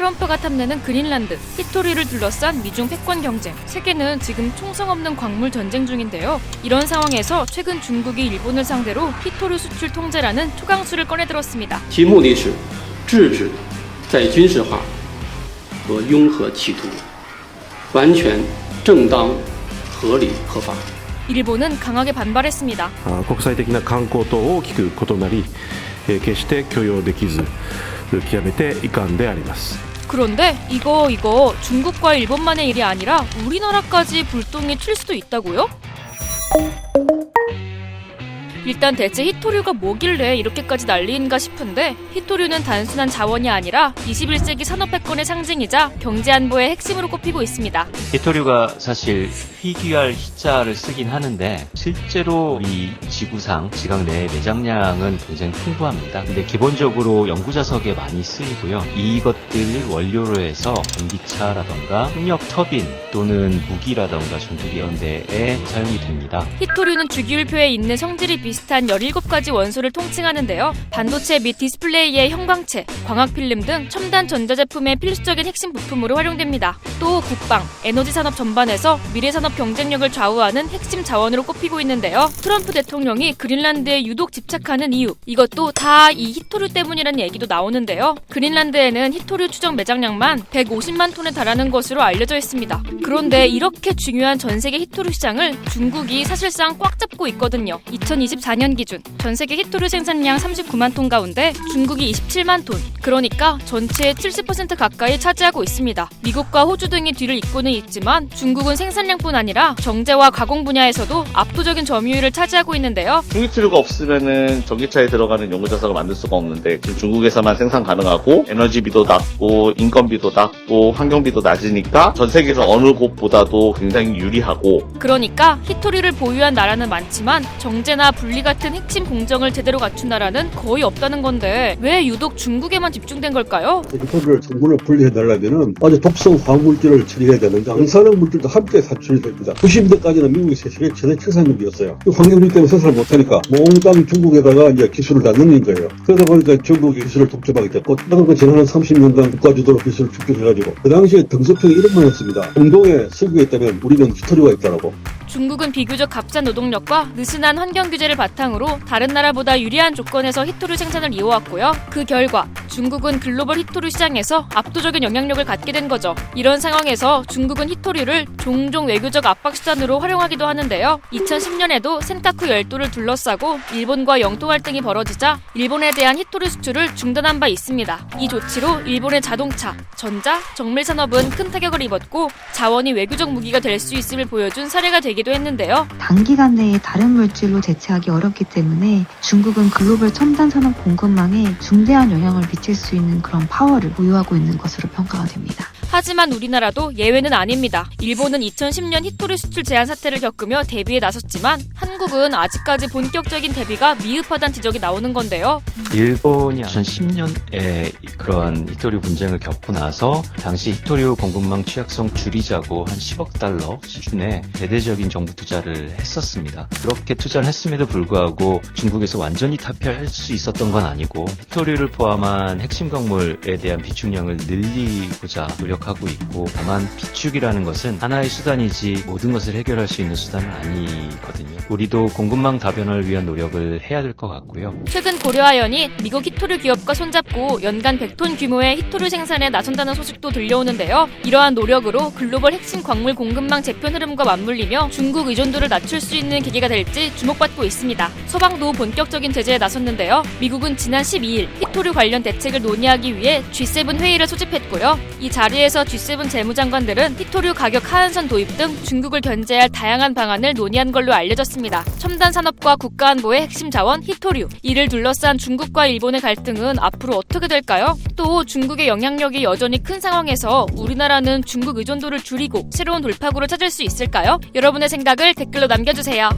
트럼프가 탐내는 그린란드, 히토류를 둘러싼 미중 패권 경쟁. 세계는 지금 총성 없는 광물 전쟁 중인데요. 이런 상황에서 최근 중국이 일본을 상대로 히토류 수출 통제라는 초강수를 꺼내들었습니다. 其目的是制止在军事化和拥核企图，完全正当、合理、合法。 일본은 강하게 반발했습니다. 国際的な慣行と大きく異なり、決して許容できず極めて遺憾であります。 그런데 이거 중국과 일본만의 일이 아니라 우리나라까지 불똥이 튈 수도 있다고요? 일단 대체 히토류가 뭐길래 이렇게까지 난리인가 싶은데, 히토류는 단순한 자원이 아니라 21세기 산업 패권의 상징이자 경제 안보의 핵심으로 꼽히고 있습니다. 히토류가 사실 희귀할 희자를 쓰긴 하는데 실제로 이 지구상 지각 내 매장량은 굉장히 풍부합니다. 근데 기본적으로 연구자석에 많이 쓰이고요. 이것들을 원료로 해서 전기차라던가 풍력 터빈 또는 무기라던가 전투기 이런 데에 사용이 됩니다. 히토류는 주기율표에 있는 성질이 비슷한 17가지 원소를 통칭하는데요. 반도체 및 디스플레이의 형광체, 광학필름 등 첨단 전자제품의 필수적인 핵심 부품으로 활용됩니다. 또 국방, 에너지 산업 전반에서 미래산업 경쟁력을 좌우하는 핵심 자원으로 꼽히고 있는데요. 트럼프 대통령이 그린란드에 유독 집착하는 이유, 이것도 다 이 히토류 때문이라는 얘기도 나오는데요. 그린란드에는 히토류 추정 매장량만 150만 톤에 달하는 것으로 알려져 있습니다. 그런데 이렇게 중요한 전세계 히토류 시장을 중국이 사실상 꽉 잡고 있거든요. 2024년 기준 전세계 히토류 생산량 39만 톤 가운데 중국이 27만 톤, 그러니까 전체의 70% 가까이 차지하고 있습니다. 미국과 호주 등이 뒤를 잇고는 있지만 중국은 생산량뿐 아니라 정제와 가공 분야에서도 압도적인 점유율을 차지하고 있는데요. 히토류가 없으면은 전기차에 들어가는 연구자석을 만들 수가 없는데 지금 중국에서만 생산 가능하고 에너지비도 낮고 인건비도 낮고 환경비도 낮으니까 전 세계에서 어느 곳보다도 굉장히 유리하고, 그러니까 히토류를 보유한 나라는 많지만 정제나 분리 같은 핵심 공정을 제대로 갖춘 나라는 거의 없다는 건데 왜 유독 중국에만 집중된 걸까요? 히토류를 성분을 분리해달라면 아주 독성 화학물질을 처리해야 되는데 방사능 물질도 함께 산출이 됩니다. 90년대까지는 미국이 세계 최대 생산국이었어요. 환경비 때문에 생산을 못하니까 몽땅 중국에다가 이제 기술을 다 넘긴 거예요. 그러다 보니까 중국이 기술을 독점하게 됐고, 그러니까 지난 30년간 국가주도로 기술을 축적해가지고 그 당시에 등소평이 이런 말 했습니다. 공동에 석유가 있다면 우리는 히토류가 있다라고. 중국은 비교적 값싼 노동력과 느슨한 환경 규제를 바탕으로 다른 나라보다 유리한 조건에서 히토류 생산을 이어왔고요. 그 결과 중국은 글로벌 히토류 시장에서 압도적인 영향력을 갖게 된 거죠. 이런 상황에서 중국은 히토류를 종종 외교적 압박 수단으로 활용하기도 하는데요. 2010년에도 센카쿠 열도를 둘러싸고 일본과 영토 갈등이 벌어지자 일본에 대한 히토류 수출을 중단한 바 있습니다. 이 조치로 일본의 자동차, 전자, 정밀 산업은 큰 타격을 입었고 자원이 외교적 무기가 될 수 있음을 보여준 사례가 되기도 했는데요. 단기간 내에 다른 물질로 대체하기 어렵기 때문에 중국은 글로벌 첨단 산업 공급망에 중대한 영향을 미칠 수 있는 그런 파워를 보유하고 있는 것으로 평가가 됩니다. 하지만 우리나라도 예외는 아닙니다. 일본은 2010년 히토류 수출 제한 사태를 겪으며 대비에 나섰지만 한국은 아직까지 본격적인 대비가 미흡하다는 지적이 나오는 건데요. 일본이 2010년에 그런 히토류 분쟁을 겪고 나서 당시 히토류 공급망 취약성 줄이자고 한 10억 달러 수준의 대대적인 정부 투자를 했었습니다. 그렇게 투자를 했음에도 불구하고 중국에서 완전히 탈피할 수 있었던 건 아니고 히토류를 포함한 핵심 광물에 대한 비축량을 늘리고자 노력하고 있고, 다만 비축이라는 것은 하나의 수단이지 모든 것을 해결할 수 있는 수단은 아니거든요. 우리도 공급망 다변화를 위한 노력을 해야 될 것 같고요. 최근 고려아연이 미국 히토류 기업과 손잡고 연간 100톤 규모의 히토류 생산에 나선다는 소식도 들려오는데요. 이러한 노력으로 글로벌 핵심 광물 공급망 재편 흐름과 맞물리며 중국 의존도를 낮출 수 있는 계기가 될지 주목받고 있습니다. 서방도 본격적인 제재에 나섰는데요. 미국은 지난 12일 히토류 관련 대책을 논의하기 위해 G7 회의를 소집했고요. 이 자리에서 G7 재무장관들은 히토류 가격 하한선 도입 등 중국을 견제할 다양한 방안을 논의한 걸로 알려졌습니다. 첨단 산업과 국가 안보의 핵심 자원 히토류, 이를 둘러싼 중국과 일본의 갈등은 앞으로 어떻게 될까요? 또 중국의 영향력이 여전히 큰 상황에서 우리나라는 중국 의존도를 줄이고 새로운 돌파구를 찾을 수 있을까요? 여러분의 생각을 댓글로 남겨주세요.